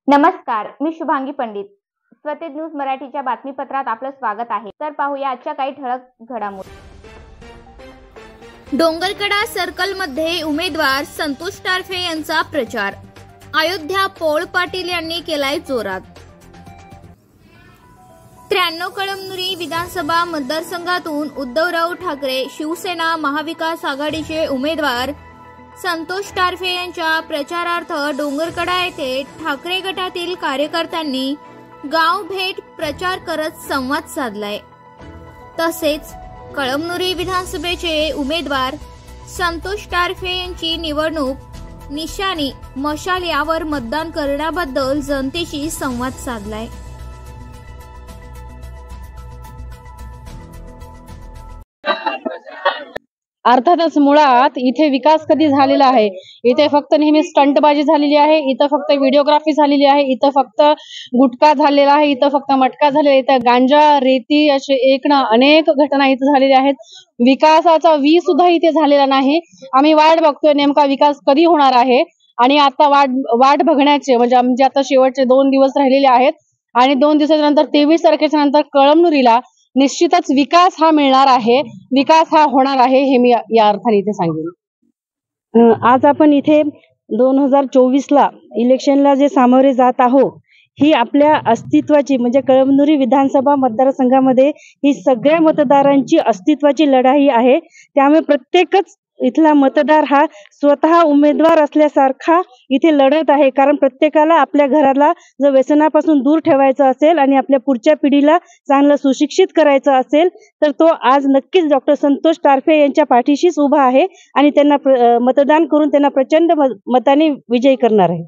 नमस्कार, मी शुभांगी पंडित. स्वतेज न्यूज मराठीच्या बातमीपत्रात आपलं स्वागत आहे. तर पाहूया आजच्या काही ठळक घडामोडी. डोंगरकडा सर्कलमध्ये उमेदवार संतोष टारफे यांचा प्रचार. अयोध्या पौळ पाटील यांनी केलाय जोरात. 93 कळमनुरी विधानसभा मतदारसंघातून उद्धवराव ठाकरे शिवसेना महाविकास आघाडीचे उमेदवार संतोष टारफे यांच्या प्रचारार्थ डोंगरकडा येथे ठाकरे गटातील कार्यकर्त्यांनी गाव भेट प्रचार करत संवाद साधलाय. तसेच कळमनुरी विधानसभेचे उमेदवार संतोष टारफे यांची निवडणूक निशाणी मशाल यावर मतदान करण्याबद्दल जनतेशी संवाद साधलाय. अर्थातच मुळात इथे विकास कधी झालेला आहे? इथे फक्त नेहमी स्टंटबाजी झालेली आहे, इथं फक्त व्हिडिओग्राफी झालेली आहे, इथं फक्त गुटखा झालेला आहे, इथं फक्त मटका झालेला आहे, इथं गांजा रेती असे अनेक घटना इथं झालेल्या आहेत. विकासाचा सुद्धा इथे झालेला नाही. आम्ही वाट बघतोय नेमका विकास कधी होणार आहे. आणि आता वाट बघण्याचे म्हणजे आता शेवटचे 2 दिवस राहिलेले आहेत आणि 2 दिवसाच्या नंतर 23 तारखेच्या नंतर कळमनुरीला निश्चितच विकास हा मिळणार आहे, विकास हा होणार आहे, हे मी या अर्थाने इथे सांगेन. आज आपण इथे 2024ला इलेक्शनला जे सामोरे जात आहोत, ही आपल्या अस्तित्वाची म्हणजे कळमनुरी विधानसभा मतदारसंघामध्ये ही सगळ्या मतदारांची अस्तित्वाची लढाई आहे. त्यामुळे प्रत्येकच इथला मतदार हा स्वतः उमेदवार असल्यासारखा इथे लढत आहे. कारण प्रत्येकाला आपल्या घराला जर व्यसनापासून दूर ठेवायचं असेल आणि आपल्या पुढच्या पिढीला चांगलं सुशिक्षित करायचं असेल तर तो आज नक्कीच डॉक्टर संतोष टारफे यांच्या पाठीशीच उभा आहे आणि त्यांना मतदान करून त्यांना प्रचंड मताने विजयी करणार आहे.